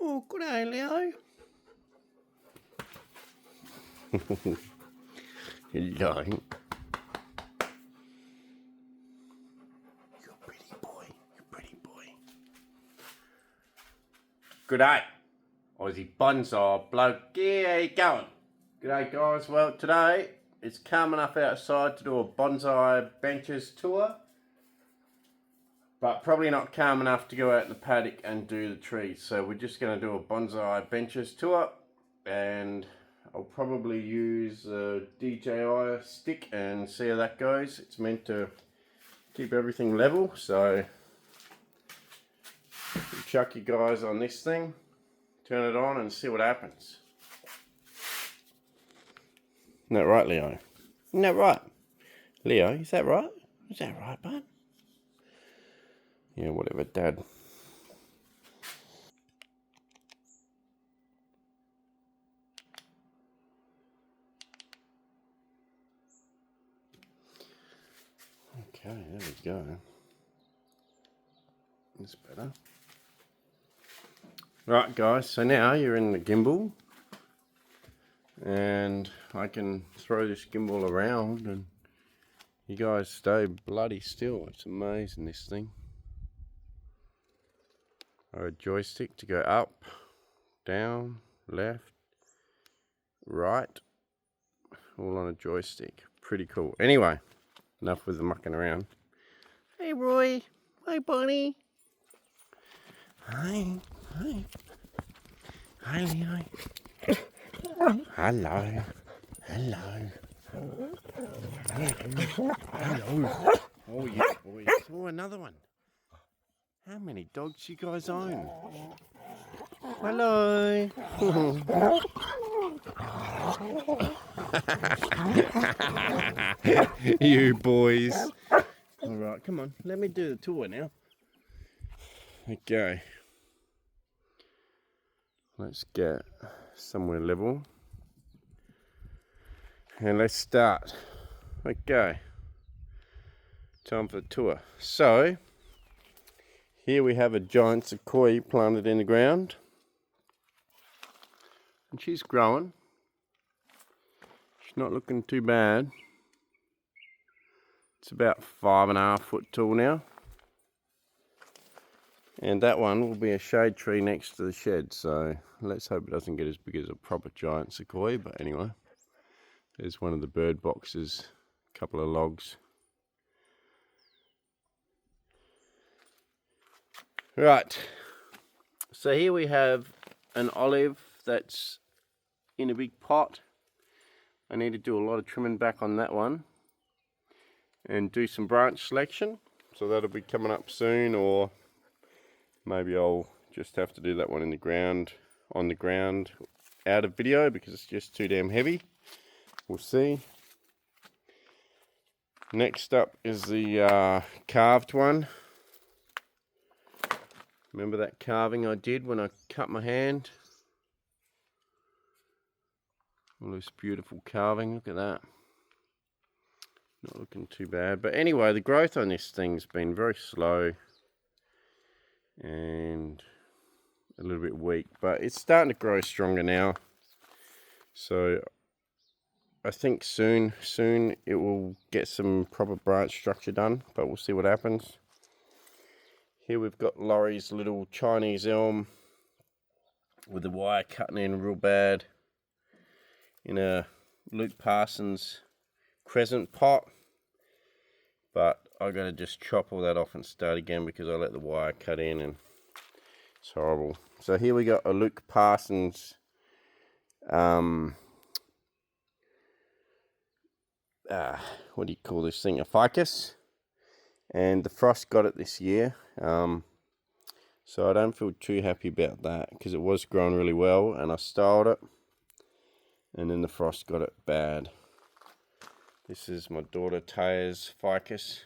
Oh, good day, Leo. Hello. You're a pretty boy. You're a pretty boy. Good day, Aussie bonsai bloke. Yeah, how you going? Good day, guys. Well, today it's calm enough outside to do a bonsai benches tour, but probably not calm enough to go out in the paddock and do the trees. So we're just going to do a bonsai benches tour, and I'll probably use a DJI stick and see how that goes. It's meant to keep everything level, so we'll chuck you guys on this thing, turn it on and see what happens. Isn't that right, Leo? Isn't that right? Leo, is that right? Is that right, bud? Yeah, whatever, Dad. Okay, there we go. That's better. Right, guys, so now you're in the gimbal, and I can throw this gimbal around and you guys stay bloody still. It's amazing, this thing. A joystick to go up, down, left, right, all on a joystick. Pretty cool. Anyway, enough with the mucking around. Hey, Roy. Hi, Bonnie. Hi. Hi. Hi, Leo. Hello. Hello. Hello. Oh, yeah, boys. Oh, another one. How many dogs you guys own? Hello. You boys. All right, come on. Let me do the tour now. Okay. Let's get somewhere level. And let's start. Okay. Time for the tour. So, here we have a giant sequoia planted in the ground. And she's growing. She's not looking too bad. It's about 5.5 foot tall now. And that one will be a shade tree next to the shed, so let's hope it doesn't get as big as a proper giant sequoia. But anyway, there's one of the bird boxes, a couple of logs. Right, so here we have an olive that's in a big pot. I need to do a lot of trimming back on that one and do some branch selection, so that'll be coming up soon, or maybe I'll just have to do that one in the ground, on the ground, out of video, because it's just too damn heavy. We'll see. Next up is the carved one. Remember that carving I did when I cut my hand? All this beautiful carving, look at that. Not looking too bad. But anyway, the growth on this thing's been very slow and a little bit weak, but it's starting to grow stronger now. So I think soon it will get some proper branch structure done, but we'll see what happens. Here we've got Laurie's little Chinese elm with the wire cutting in real bad in a Luke Parsons crescent pot, but I gotta just chop all that off and start again because I let the wire cut in and it's horrible. So here we got a Luke Parsons what do you call this thing, a ficus, and the frost got it this year, so I don't feel too happy about that because it was growing really well and I styled it and then the frost got it bad. This is my daughter Taya's ficus.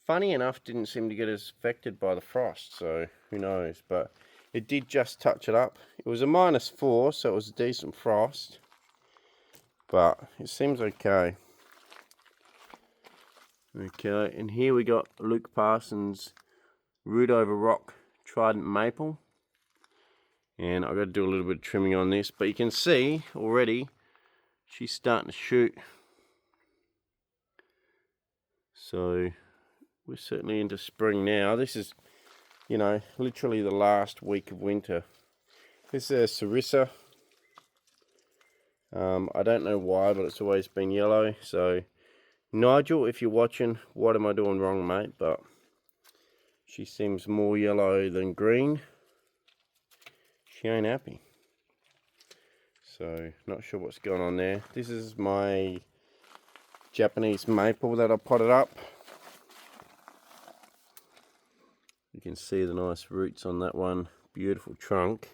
Funny enough, didn't seem to get as affected by the frost, so who knows, but it did just touch it up. It was a -4, so it was a decent frost, but it seems okay. Okay, and here we got Luke Parsons Root Over Rock Trident Maple. And I've got to do a little bit of trimming on this, but you can see already she's starting to shoot. So we're certainly into spring now. This is, you know, literally the last week of winter. This is a Sarissa. I don't know why, but it's always been yellow. So Nigel, if you're watching, what am I doing wrong, mate? But she seems more yellow than green. She ain't happy. So not sure what's going on there. This is my Japanese maple that I potted up. You can see the nice roots on that one. Beautiful trunk.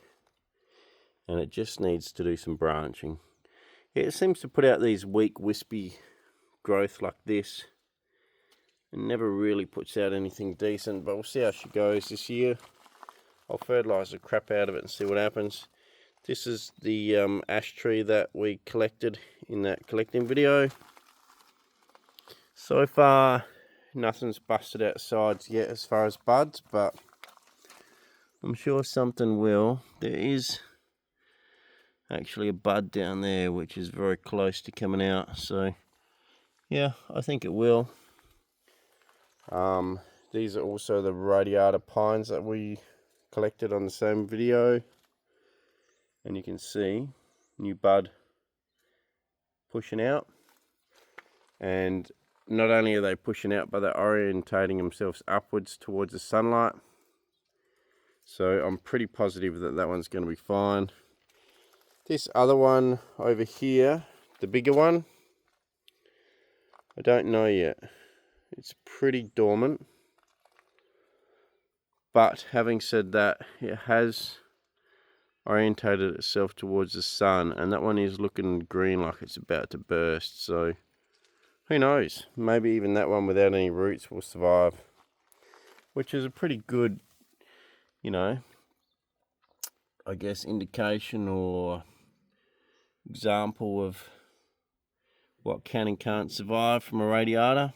And it just needs to do some branching. It seems to put out these weak, wispy growth like this. It never really puts out anything decent, but we'll see how she goes this year. I'll fertilise the crap out of it and see what happens. This is the ash tree that we collected in that collecting video. So far, nothing's busted out sides yet as far as buds, but I'm sure something will. There is actually a bud down there which is very close to coming out, so yeah, I think it will. These are also the radiata pines that we collected on the same video, and you can see new bud pushing out. And not only are they pushing out, but they're orientating themselves upwards towards the sunlight. So I'm pretty positive that that one's going to be fine. This other one over here, the bigger one, I don't know yet. It's pretty dormant. But having said that, it has orientated itself towards the sun, and that one is looking green like it's about to burst. So who knows? Maybe even that one without any roots will survive, which is a pretty good, you know, I guess indication or example of what can and can't survive from a radiata.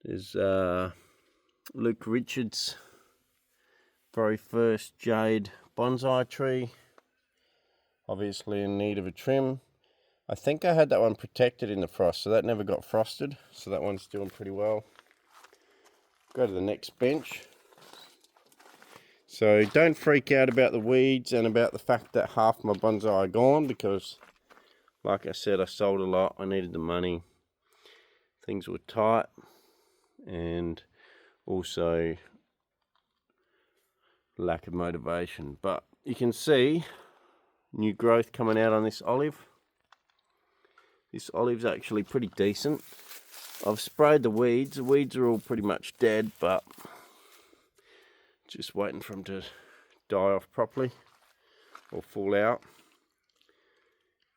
There's Luke Richards' very first jade bonsai tree, obviously in need of a trim. I think I had that one protected in the frost, so that never got frosted, so that one's doing pretty well. Go to the next bench. So don't freak out about the weeds and about the fact that half my bonsai are gone, because like I said, I sold a lot. I needed the money. Things were tight, and also lack of motivation. But you can see new growth coming out on this olive. This olive's actually pretty decent. I've sprayed the weeds. The weeds are all pretty much dead, but just waiting for them to die off properly or fall out.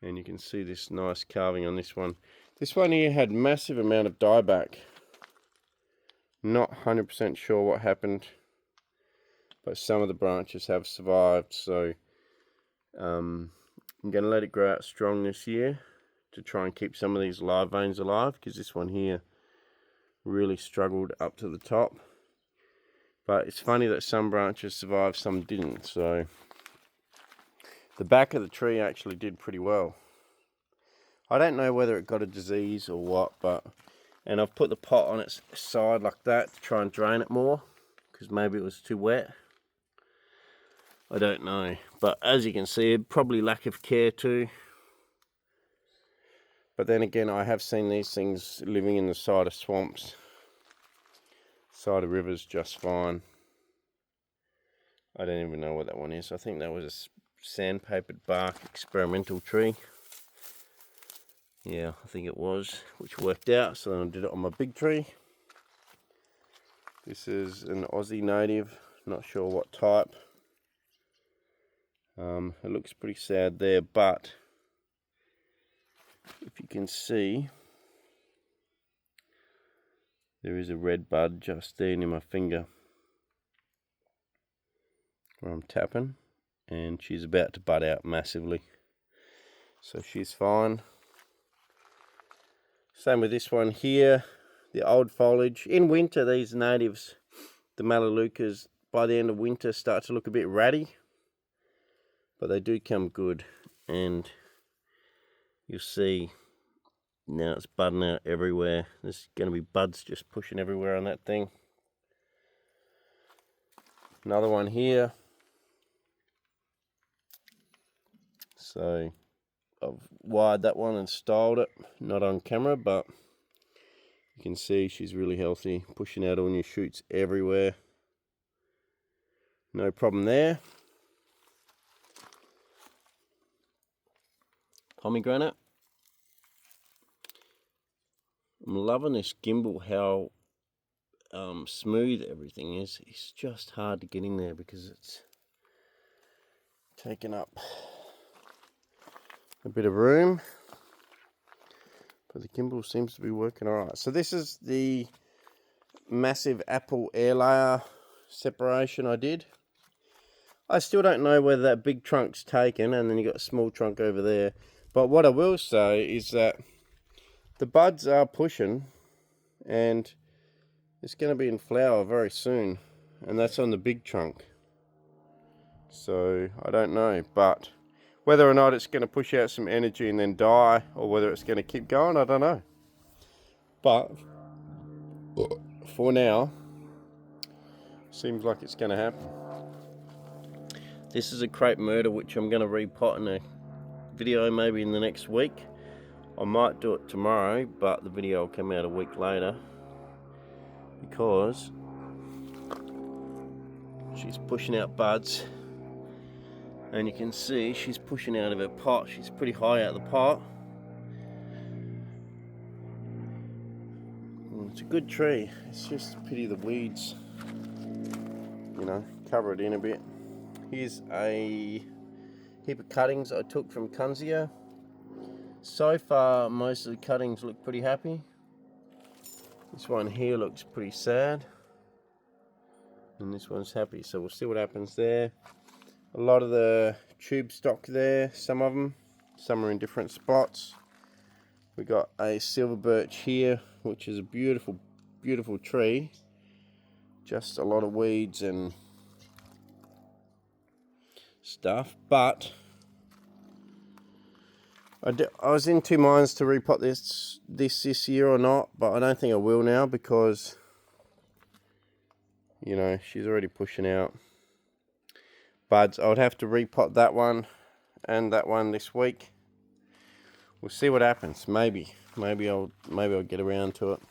And you can see this nice carving on this one. This one here had massive amount of dieback. Not 100% sure what happened, but some of the branches have survived. So I'm going to let it grow out strong this year to try and keep some of these live veins alive, because this one here really struggled up to the top. But it's funny that some branches survived, some didn't. So the back of the tree actually did pretty well. I don't know whether it got a disease or what, and I've put the pot on its side like that to try and drain it more, because maybe it was too wet. I don't know, but as you can see, probably lack of care too. But then again, I have seen these things living in the side of swamps, side of rivers just fine. I don't even know what that one is. I think that was a sandpapered bark experimental tree. Yeah, I think it was, which worked out. So then I did it on my big tree. This is an Aussie native, not sure what type. It looks pretty sad there, but if you can see, there is a red bud just there near my finger where I'm tapping, and she's about to bud out massively. So she's fine. Same with this one here, the old foliage. In winter, these natives, the Melaleucas, by the end of winter start to look a bit ratty. but they do come good, and you'll see now it's budding out everywhere. There's going to be buds just pushing everywhere on that thing. Another one here. So I've wired that one and styled it, not on camera, but you can see she's really healthy, pushing out all new shoots everywhere. No problem there. Pomegranate. I'm loving this gimbal, how smooth everything is. It's just hard to get in there because it's taken up a bit of room. But the gimbal seems to be working alright. So this is the massive apple air layer separation I did. I still don't know whether that big trunk's taken, and then you got a small trunk over there. But what I will say is that the buds are pushing, and it's going to be in flower very soon, and that's on the big trunk. So I don't know, but whether or not it's going to push out some energy and then die, or whether it's going to keep going, I don't know. But for now, seems like it's going to happen. This is a crepe murder, which I'm going to repot in a video maybe in the next week. I might do it tomorrow, but the video will come out a week later because she's pushing out buds, and you can see she's pushing out of her pot. She's pretty high out of the pot. And it's a good tree. It's just a pity the weeds, you know, cover it in a bit. Here's a heap of cuttings I took from Kunzia. So far, most of the cuttings look pretty happy. This one here looks pretty sad, and this one's happy, so we'll see what happens there. A lot of the tube stock there, some of them, some are in different spots. We got a silver birch here, which is a beautiful, beautiful tree. Just a lot of weeds and stuff, but I was in two minds to repot this year or not, but I don't think I will now because, you know, she's already pushing out buds. I would have to repot that one and that one this week. We'll see what happens. Maybe I'll get around to it.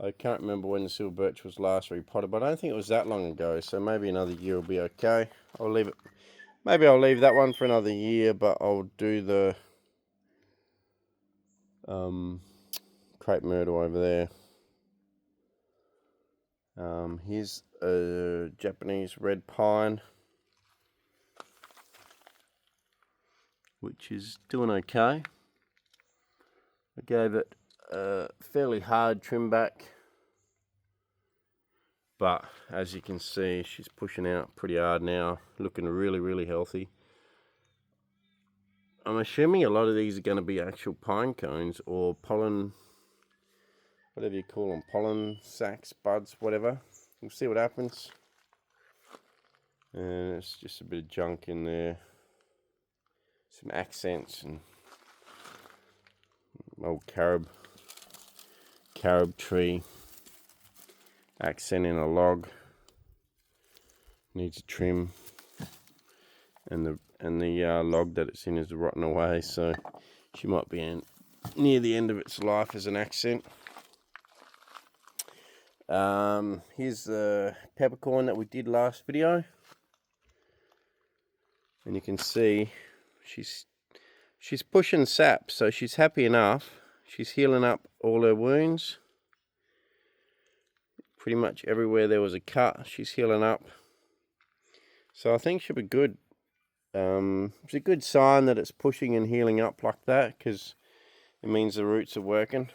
I can't remember when the silver birch was last repotted, but I don't think it was that long ago, so maybe another year will be okay. I'll leave it. Maybe I'll leave that one for another year, but I'll do the crepe myrtle over there. Here's a Japanese red pine, which is doing okay. I gave it a fairly hard trim back, but as you can see, she's pushing out pretty hard now, looking really, really healthy. I'm assuming a lot of these are going to be actual pine cones or pollen, whatever you call them, pollen sacs, buds, whatever. We'll see what happens. And it's just a bit of junk in there, some accents and old carob tree accent in a log, needs a trim, and the log that it's in is rotting away, so she might be near the end of its life as an accent. Here's the peppercorn that we did last video, and you can see she's pushing sap, so she's happy enough. She's healing up all her wounds. Pretty much everywhere there was a cut, she's healing up. So I think she'll be good. It's a good sign that it's pushing and healing up like that, because it means the roots are working.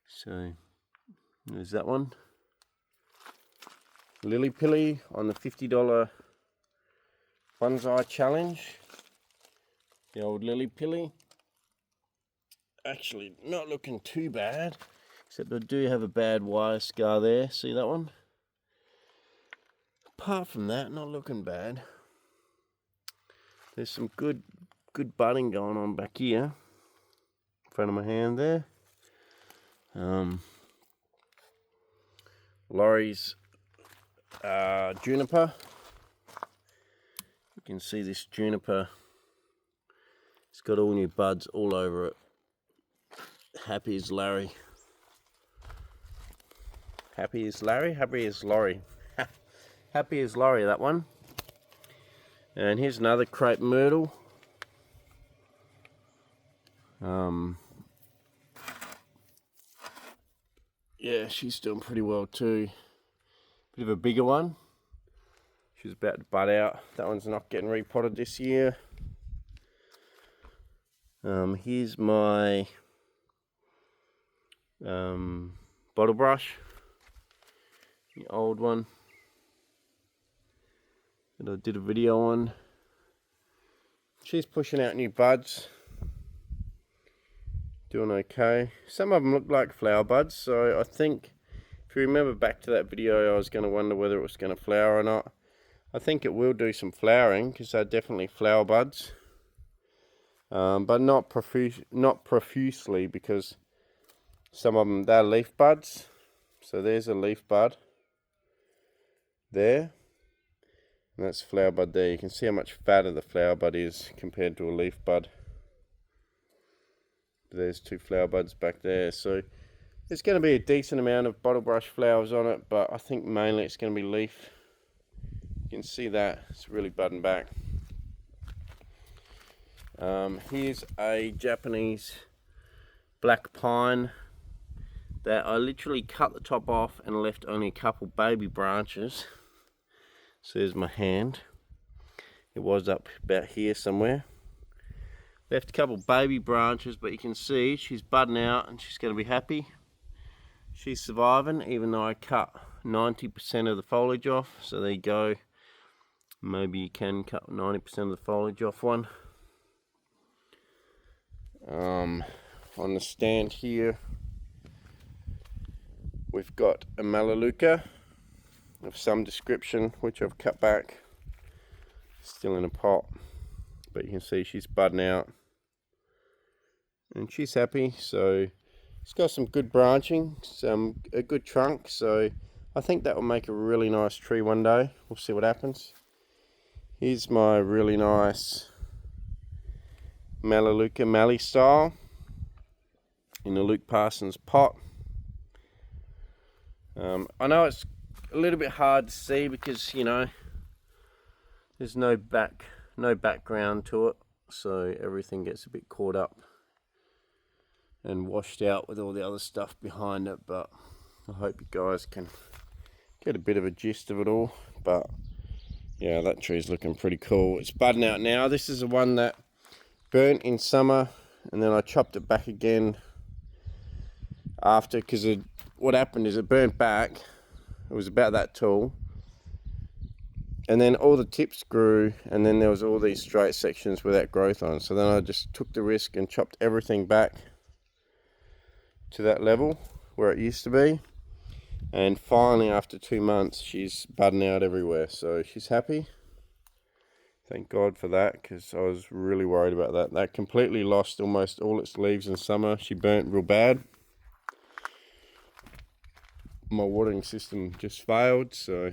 So there's that one. Lily Pilly on the $50 bonsai challenge. The old Lily Pilly. Actually not looking too bad, except I do have a bad wire scar there. See that one? Apart from that, not looking bad. There's some good budding going on back here, in front of my hand there. Laurie's juniper. You can see this juniper. It's got all new buds all over it. Happy as Larry. Happy as Larry? Happy as Laurie. Happy as Laurie, that one. And here's another crepe myrtle. Yeah, she's doing pretty well too. Bit of a bigger one. She's about to bud out. That one's not getting repotted this year. Here's my bottle brush, the old one that I did a video on. She's pushing out new buds, doing okay. Some of them look like flower buds, so I think if you remember back to that video, I was going to wonder whether it was going to flower or not. I think it will do some flowering because they're definitely flower buds. But not profusely, because some of them, they're leaf buds. So there's a leaf bud there, and that's flower bud there. You can see how much fatter the flower bud is compared to a leaf bud. There's two flower buds back there, so there's going to be a decent amount of bottle brush flowers on it, but I think mainly it's going to be leaf. You can see that it's really budding back. Here's a Japanese black pine that I literally cut the top off and left only a couple baby branches. So there's my hand. It was up about here somewhere. Left a couple baby branches, but you can see she's budding out and she's going to be happy. She's surviving, even though I cut 90% of the foliage off. So there you go. Maybe you can cut 90% of the foliage off one. On the stand here, we've got a Melaleuca of some description, which I've cut back. Still in a pot, but you can see she's budding out and she's happy. So it's got some good branching, a good trunk, so I think that will make a really nice tree one day. We'll see what happens. Here's my really nice Melaleuca Mallee style in a Luke Parsons pot. I know it's a little bit hard to see because, you know, there's no background to it, so everything gets a bit caught up and washed out with all the other stuff behind it, but I hope you guys can get a bit of a gist of it all. But yeah, that tree's looking pretty cool. It's budding out now. This is the one that burnt in summer, and then I chopped it back again after, because what happened is it burnt back. It was about that tall, and then all the tips grew, and then there was all these straight sections without growth on. So then I just took the risk and chopped everything back to that level where it used to be, and finally after 2 months she's budding out everywhere, so she's happy. Thank God for that, because I was really worried about that. That completely lost almost all its leaves in summer. She burnt real bad. My watering system just failed, so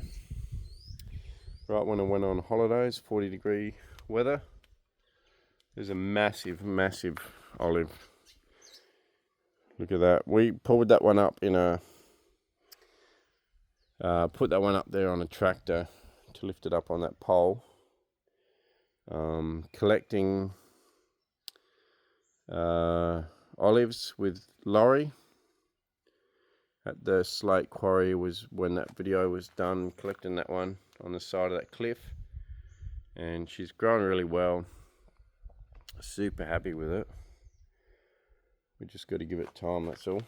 right when I went on holidays, 40-degree weather, there's a massive olive. Look at that. We pulled that one up in a put that one up there on a tractor to lift it up on that pole. Collecting olives with Laurie at the Slate Quarry was when that video was done, collecting that one on the side of that cliff, and she's growing really well. Super happy with it. We just got to give it time, that's all.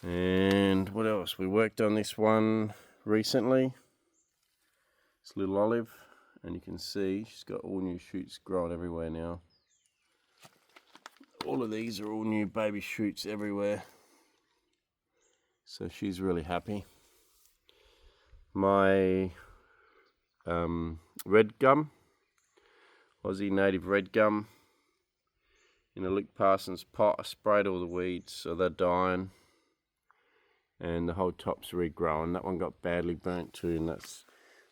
And what else? We worked on this one recently. This little olive, and you can see she's got all new shoots growing everywhere now. All of these are all new baby shoots everywhere. So she's really happy. My red gum, Aussie native red gum in a Luke Parsons pot. I sprayed all the weeds so they're dying, and the whole top's regrowing. That one got badly burnt too, and that's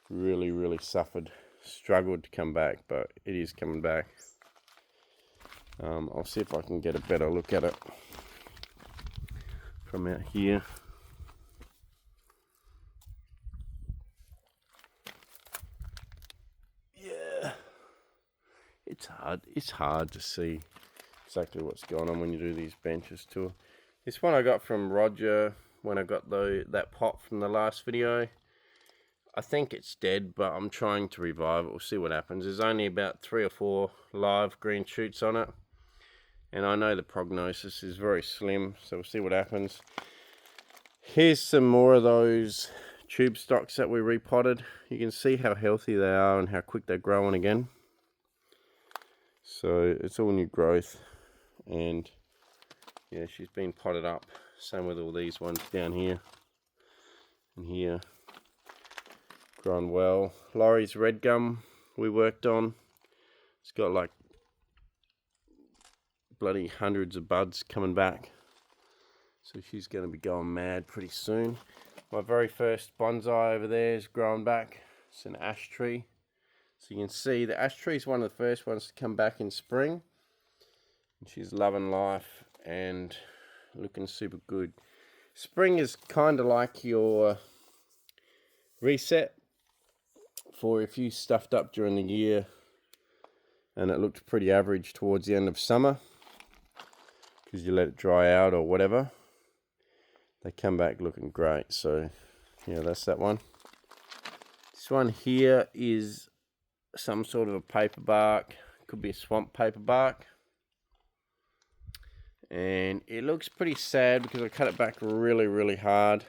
really suffered, struggled to come back, but it is coming back. I'll see if I can get a better look at it from out here. Yeah, it's hard to see exactly what's going on when you do these benches too. This one I got from Roger when I got that pot from the last video. I think it's dead, but I'm trying to revive it. We'll see what happens. There's only about 3 or 4 live green shoots on it, and I know the prognosis is very slim, so we'll see what happens. Here's some more of those tube stocks that we repotted. You can see how healthy they are and how quick they're growing again. So it's all new growth, and yeah, she's been potted up. Same with all these ones down here and here. Grown well. Laurie's red gum we worked on. It's got like bloody hundreds of buds coming back. So she's going to be going mad pretty soon. My very first bonsai over there is growing back. It's an ash tree. So you can see the ash tree is one of the first ones to come back in spring. And she's loving life and looking super good. Spring is kind of like your reset for if you stuffed up during the year and it looked pretty average towards the end of summer because you let it dry out or whatever. They come back looking great. So yeah, that's that one. This one here is some sort of a paper bark. Could be a swamp paper bark. And it looks pretty sad because I cut it back really hard.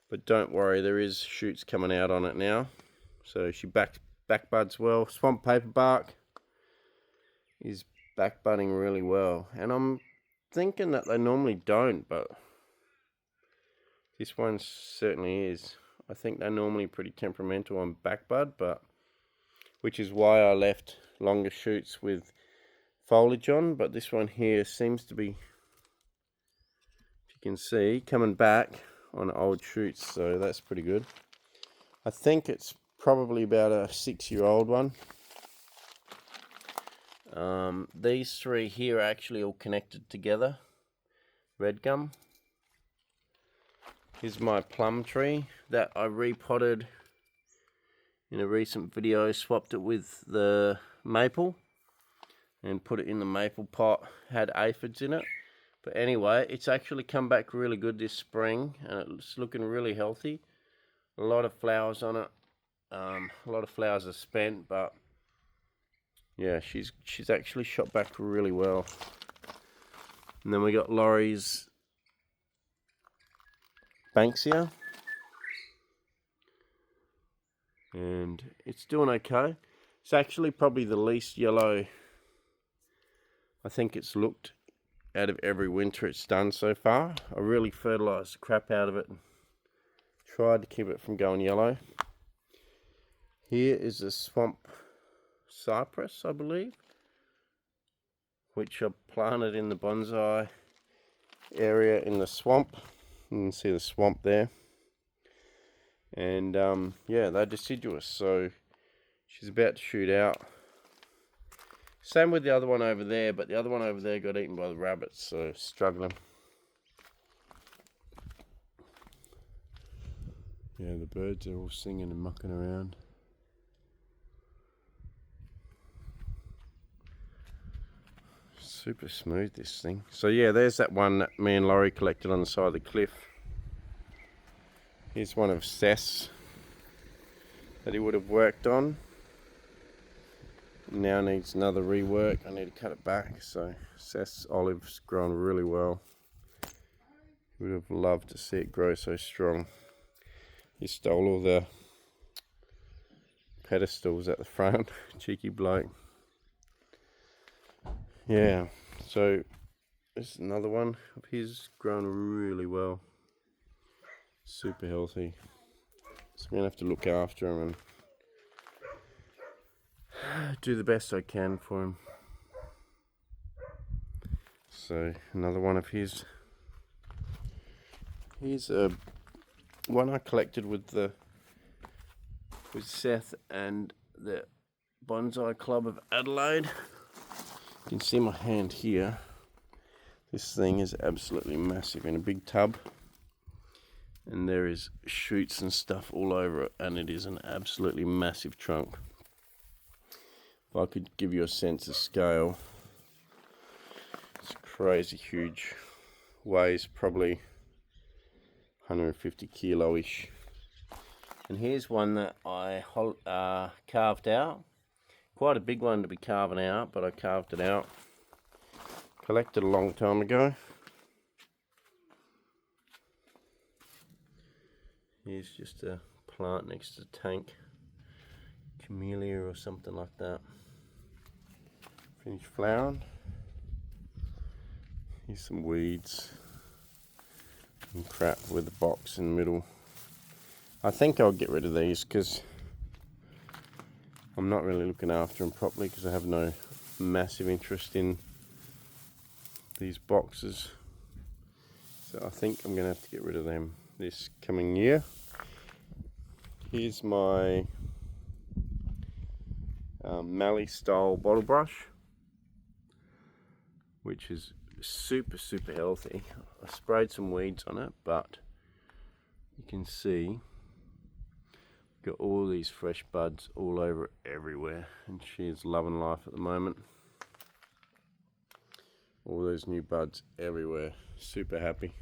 But don't worry, there is shoots coming out on it now. So she back buds well. Swamp paper bark is back budding really well. And I'm thinking that they normally don't, but this one certainly is. I think they're normally pretty temperamental on back bud, but which is why I left longer shoots with foliage on. But this one here seems to be, if you can see, coming back on old shoots, so that's pretty good. I think it's probably about a 6-year-old one. These 3 here are actually all connected together. Red gum. Here's my plum tree that I repotted in a recent video. Swapped it with the maple and put it in the maple pot. Had aphids in it. But anyway, it's actually come back really good this spring and it's looking really healthy. A lot of flowers on it. A lot of flowers are spent, but yeah, she's actually shot back really well. And then we got Laurie's Banksia, and it's doing okay. It's actually probably the least yellow I think it's looked out of every winter it's done so far. I really fertilized the crap out of it and tried to keep it from going yellow. Here is a swamp cypress, I believe, which I planted in the bonsai area in the swamp. You can see the swamp there. And yeah, they're deciduous, so she's about to shoot out. Same with the other one over there, but the other one over there got eaten by the rabbits, so struggling. Yeah, the birds are all singing and mucking around. Super smooth, this thing. So yeah, there's that one that me and Laurie collected on the side of the cliff. Here's one of Seth's that he would have worked on. Now needs another rework. I need to cut it back. So Seth's olive's grown really well. Would have loved to see it grow so strong. He stole all the pedestals at the front. Cheeky bloke. Yeah, so this is another one of his, grown really well. Super healthy. So we're going to have to look after him and do the best I can for him. So another one of his. Here's a one I collected with Seth and the Bonsai Club of Adelaide. You can see my hand here. This thing is absolutely massive in a big tub, and there is shoots and stuff all over it, and it is an absolutely massive trunk. If I could give you a sense of scale, it's crazy huge. Weighs probably 150 kilo-ish. And here's one that I carved out. Quite a big one to be carving out, but I carved it out. Collected a long time ago. Here's just a plant next to the tank. Camellia or something like that. Finished flowering. Here's some weeds and crap with a box in the middle. I think I'll get rid of these because I'm not really looking after them properly, because I have no massive interest in these boxes. So I think I'm going to have to get rid of them this coming year. Here's my Mallee style bottle brush, which is super healthy. I sprayed some weeds on it, but you can see got all these fresh buds all over it everywhere, and she's loving life at the moment. All those new buds everywhere, super happy.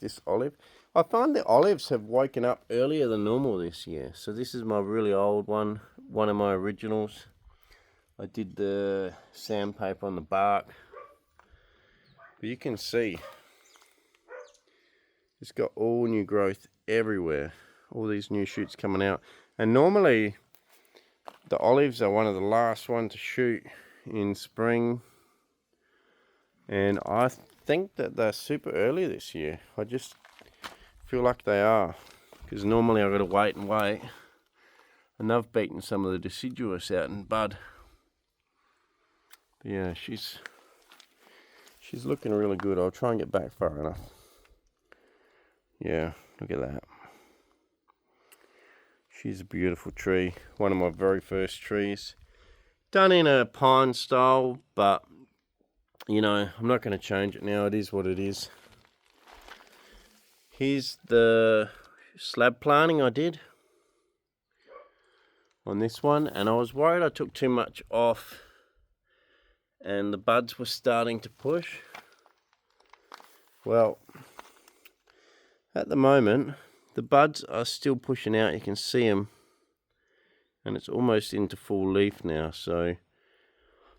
This olive, I find the olives have woken up earlier than normal this year. So this is my really old one of my originals. I did the sandpaper on the bark, but you can see it's got all new growth everywhere, all these new shoots coming out. And normally the olives are one of the last ones to shoot in spring, and I think that they're super early this year. I just feel like they are, because normally I've got to wait and wait, and I've beaten some of the deciduous out in bud. But yeah, she's looking really good. I'll try and get back far enough. Yeah, look at that. She's a beautiful tree. One of my very first trees. Done in a pine style, but you know, I'm not going to change it now. It is what it is. Here's the slab planting I did on this one, and I was worried I took too much off and the buds were starting to push. Well, at the moment the buds are still pushing out. You can see them, and it's almost into full leaf now, so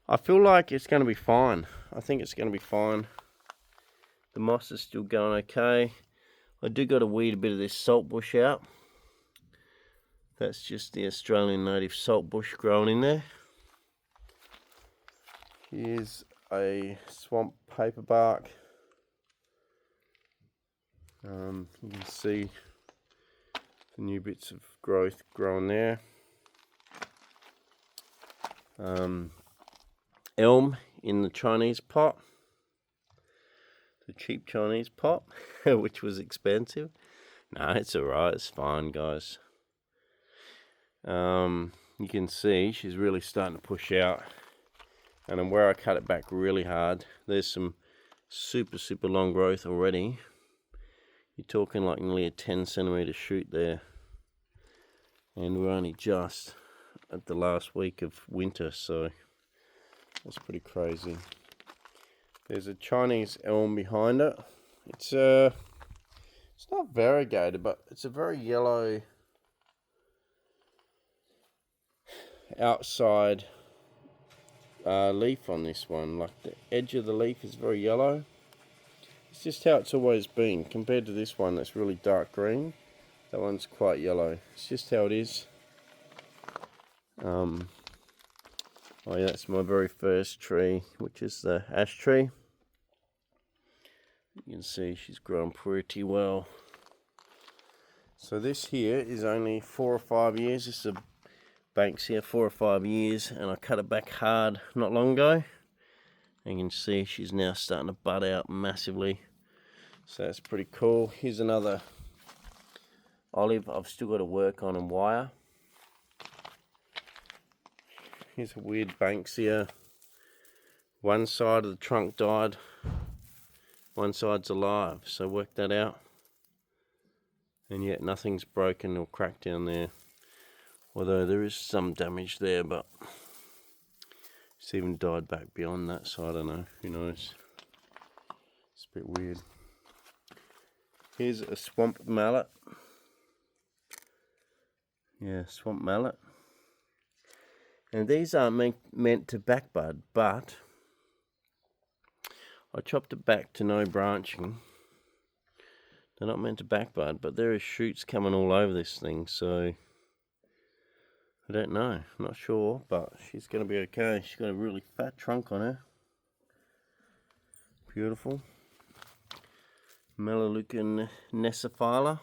I feel like it's going to be fine. I think it's going to be fine. The moss is still going okay. I do got to weed a bit of this salt bush out. That's just the Australian native salt bush growing in there. Here's a swamp paperbark. You can see the new bits of growth growing there. Elm in the Chinese pot, the cheap Chinese pot, which was expensive. No, it's alright, it's fine, guys. You can see she's really starting to push out, and then where I cut it back really hard, there's some super long growth already. You're talking like nearly a 10 centimeter shoot there, and we're only just at the last week of winter, so that's pretty crazy. There's a Chinese elm behind it. It's not variegated, but it's a very yellow outside leaf on this one. Like the edge of the leaf is very yellow. It's just how it's always been, compared to this one that's really dark green. That one's quite yellow. It's just how it is. Oh yeah, that's my very first tree, which is the ash tree. You can see she's grown pretty well. So this here is only 4 or 5 years. This is a banksia 4 or 5 years, and I cut it back hard not long ago. You can see she's now starting to bud out massively, so that's pretty cool. Here's another olive I've still got to work on and wire. Here's a weird banksia. One side of the trunk died, one side's alive, so work that out. And yet nothing's broken or cracked down there, although there is some damage there, but it's even died back beyond that, so I don't know, who knows. It's a bit weird. Here's a swamp mallet. Yeah, swamp mallet. And these aren't meant to back bud, but I chopped it back to no branching. They're not meant to back bud, but there are shoots coming all over this thing, so I don't know, I'm not sure, but she's going to be okay. She's got a really fat trunk on her. Beautiful. Melaleuca nessiphylla.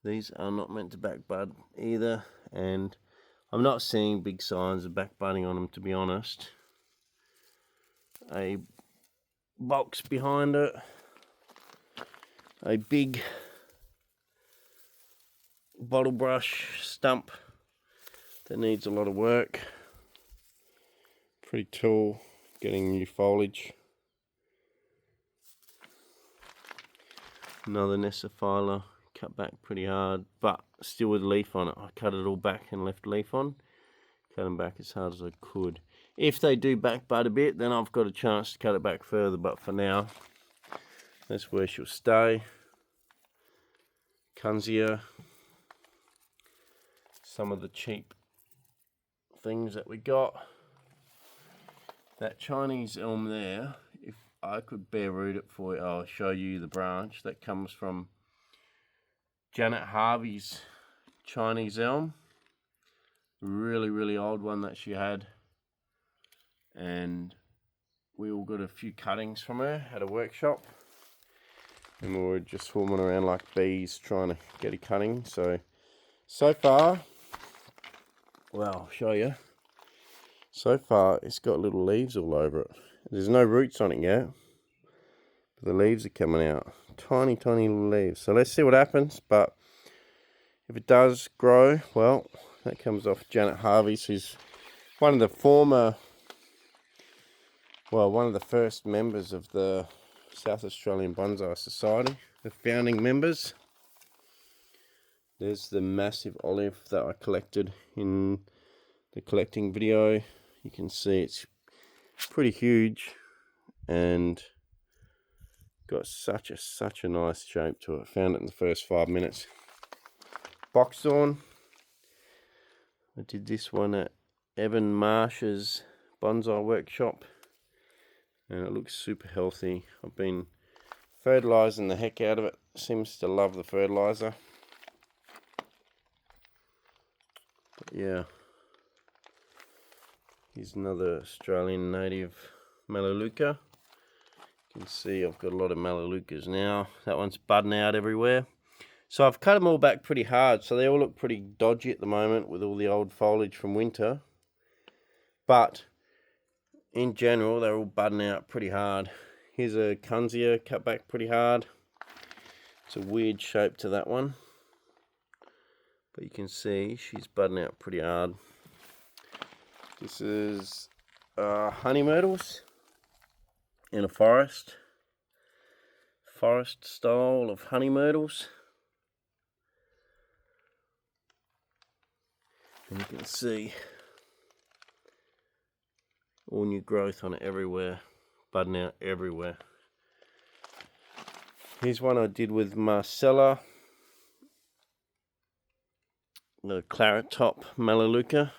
These are not meant to back bud either, and I'm not seeing big signs of back budding on them, to be honest. A box behind it. A big bottle brush stump that needs a lot of work. Pretty tall, getting new foliage. Another nessiphylla, cut back pretty hard, but still with leaf on it. I cut it all back and left leaf on. Cut them back as hard as I could. If they do back bud a bit, then I've got a chance to cut it back further, but for now, that's where she'll stay. Kunzia. Some of the cheap things that we got. That Chinese elm there, if I could bare root it for you, I'll show you the branch. That comes from Janet Harvey's Chinese elm. Really, really old one that she had. And we all got a few cuttings from her at a workshop. And we were just swarming around like bees trying to get a cutting. So far, well, I'll show you. So far, it's got little leaves all over it. There's no roots on it yet, but the leaves are coming out. Tiny, tiny little leaves. So let's see what happens. But if it does grow, well, that comes off Janet Harvey's, who's one of the one of the first members of the South Australian Bonsai Society, the founding members. There's the massive olive that I collected in the collecting video. You can see it's pretty huge and got such a nice shape to it. Found it in the first 5 minutes. Box thorn. I did this one at Evan Marsh's bonsai workshop, and it looks super healthy. I've been fertilizing the heck out of it. Seems to love the fertilizer. But yeah, here's another Australian native Melaleuca. You can see I've got a lot of Melaleucas now. That one's budding out everywhere. So I've cut them all back pretty hard, so they all look pretty dodgy at the moment with all the old foliage from winter. But in general, they're all budding out pretty hard. Here's a Kunzia cut back pretty hard. It's a weird shape to that one, but you can see she's budding out pretty hard. This is honey myrtles in a forest style of honey myrtles. And you can see all new growth on it everywhere, budding out everywhere. Here's one I did with Marcella, the claret top Melaleuca,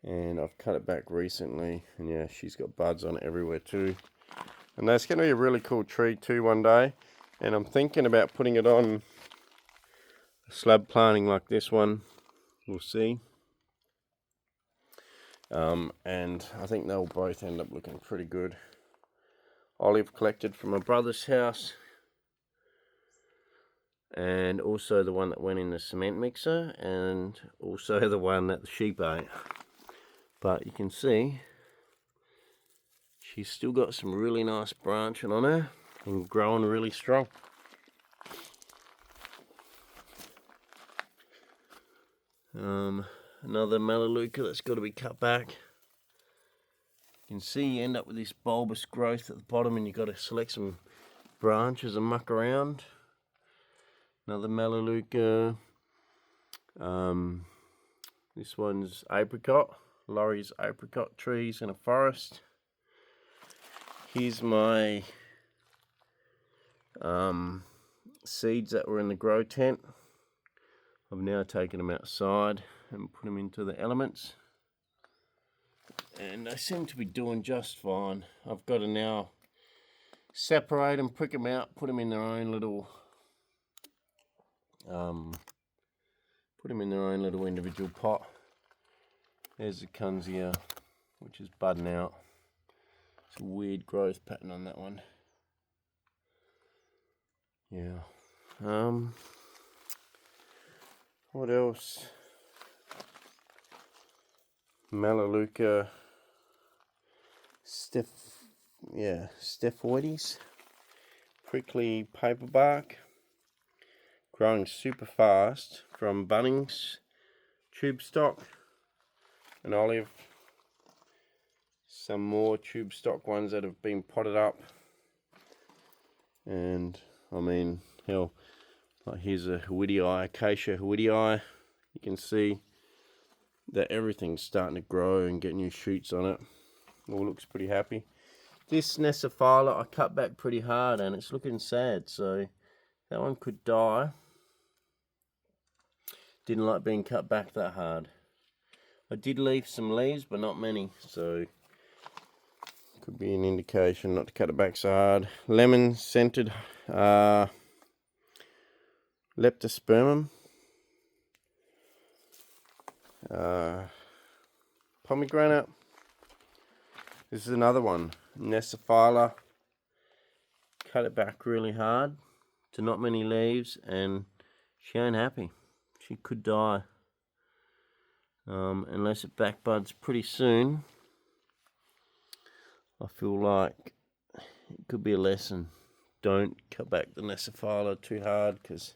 and I've cut it back recently, and yeah, she's got buds on it everywhere too. And that's going to be a really cool tree too one day, and I'm thinking about putting it on a slab planting like this one. We'll see. And I think they'll both end up looking pretty good. Olive collected from my brother's house. and also the one that went in the cement mixer, and also the one that the sheep ate. But you can see she's still got some really nice branching on her and growing really strong. Another melaleuca that's got to be cut back. You can see you end up with this bulbous growth at the bottom, and you've got to select some branches and muck around. Another melaleuca. This one's apricot. Laurie's apricot trees in a forest. Here's my seeds that were in the grow tent. I've now taken them outside and put them into the elements, and they seem to be doing just fine. I've got to now separate them, prick them out, put them in their own little individual pot. There's the Kunzia, which is budding out. It's a weird growth pattern on that one. Yeah. What else? Melaleuca stephoides, prickly paperbark, growing super fast from Bunnings, tube stock, and olive. Some more tube stock ones that have been potted up, and I mean, hell, like here's a Howidii, Acacia Howidii. You can see that everything's starting to grow and get new shoots on it. All looks pretty happy. This Nesophylla I cut back pretty hard, and it's looking sad, so that one could die. Didn't like being cut back that hard. I did leave some leaves, but not many, so could be an indication not to cut it back so hard. Lemon scented Leptospermum. Pomegranate. This is another one, Nesophylla. Cut it back really hard to not many leaves, and she ain't happy. She could die unless it back buds pretty soon. I feel like it could be a lesson. Don't cut back the Nesophylla too hard, because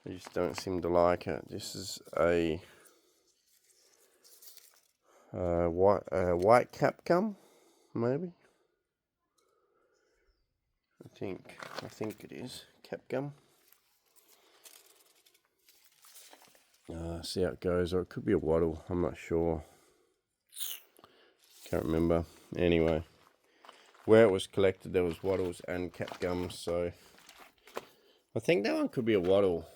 they just don't seem to like it. This is a white cap gum, maybe. I think it is cap gum. See how it goes, or it could be a wattle. I'm not sure. Can't remember. Anyway, where it was collected, there was wattles and cap gums, so I think that one could be a wattle.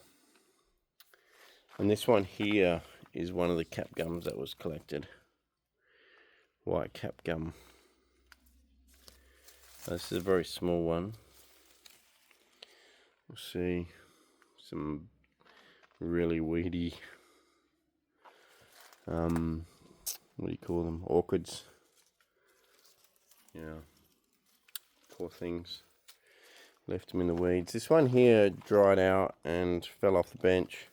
And this one here is one of the cap gums that was collected. White cap gum. This is a very small one. We'll see some really weedy, what do you call them? Orchids. Yeah, poor things. Left them in the weeds. This one here dried out and fell off the bench,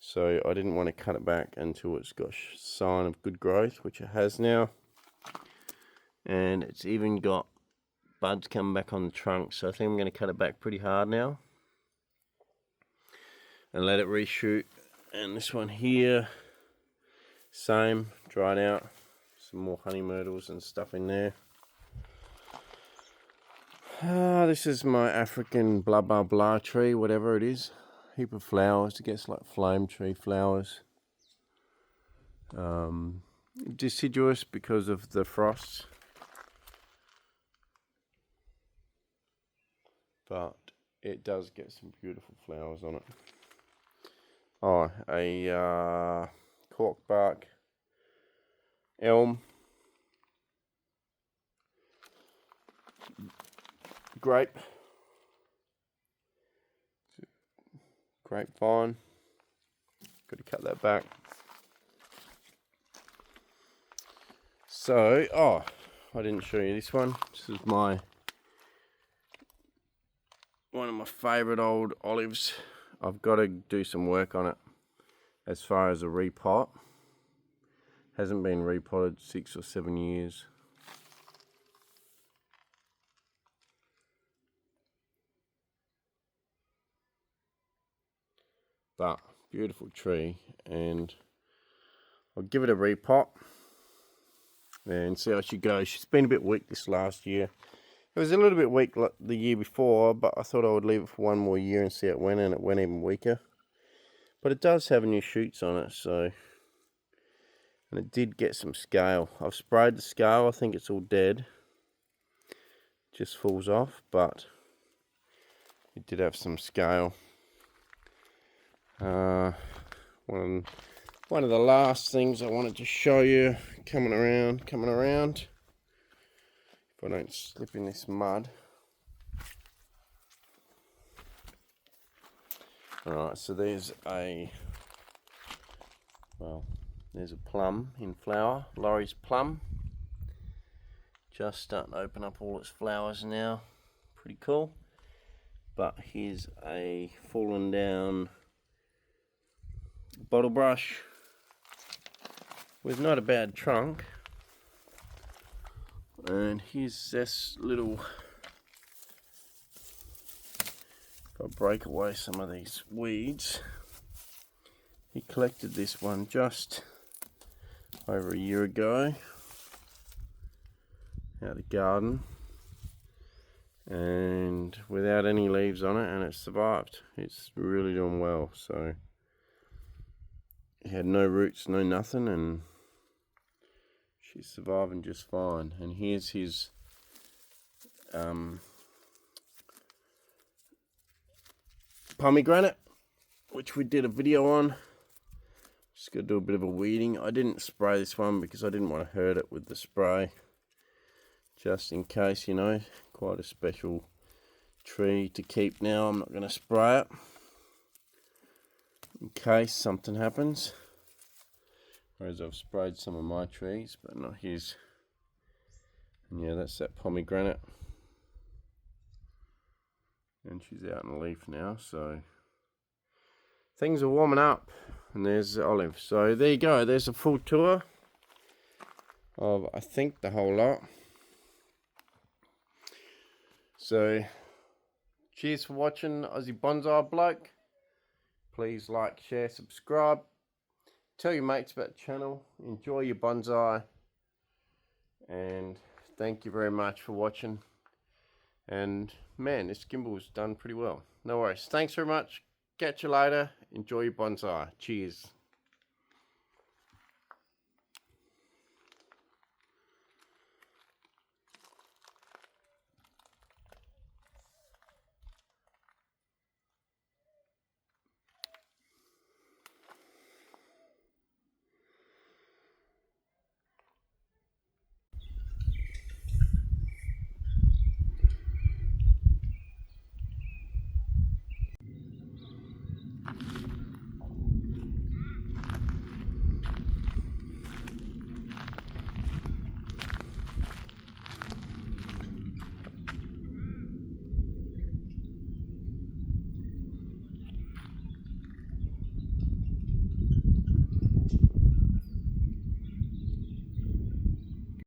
so I didn't want to cut it back until it's got sign of good growth, which it has now. And it's even got buds coming back on the trunk, so I think I'm going to cut it back pretty hard now and let it reshoot. And this one here, same, dried out. Some more honey myrtles and stuff in there. This is my African blah blah blah tree, whatever it is. Heap of flowers. It gets like flame tree flowers. Deciduous because of the frosts, but it does get some beautiful flowers on it. Oh, a corkbark elm, grapevine. Got to cut that back. So, I didn't show you this one. This is one of my my favourite old olives. I've got to do some work on it as far as a repot. Hasn't been repotted 6 or 7 years. But beautiful tree, and I'll give it a repot and see how she goes. She's been a bit weak this last year. It was a little bit weak like the year before, but I thought I would leave it for one more year and see how it went, and it went even weaker. But it does have new shoots on it, so, and it did get some scale. I've sprayed the scale. I think it's all dead. Just falls off, but it did have some scale. One of the last things I wanted to show you, coming around, if I don't slip in this mud. Alright, so there's a plum in flower, Laurie's plum. Just starting to open up all its flowers now, pretty cool. But here's a fallen down bottle brush with not a bad trunk, and here's this little, if I break away some of these weeds, he collected this one just over a year ago out of the garden, and without any leaves on it, and it survived. It's really doing well. So it had no roots, no nothing, and she's surviving just fine. And here's his pomegranate, which we did a video on. Just got to do a bit of a weeding. I didn't spray this one because I didn't want to hurt it with the spray, just in case, you know. Quite a special tree to keep now. I'm not going to spray it in case something happens. Whereas I've sprayed some of my trees, but not his. And yeah, that's that pomegranate. And she's out in the leaf now, so things are warming up. And there's the olive. So there you go. There's a full tour of, I think, the whole lot. So cheers for watching Aussie Bonsai Bloke. Please like, share, subscribe. Tell your mates about the channel. Enjoy your bonsai. And thank you very much for watching. And man, this gimbal's done pretty well. No worries. Thanks very much. Catch you later. Enjoy your bonsai. Cheers.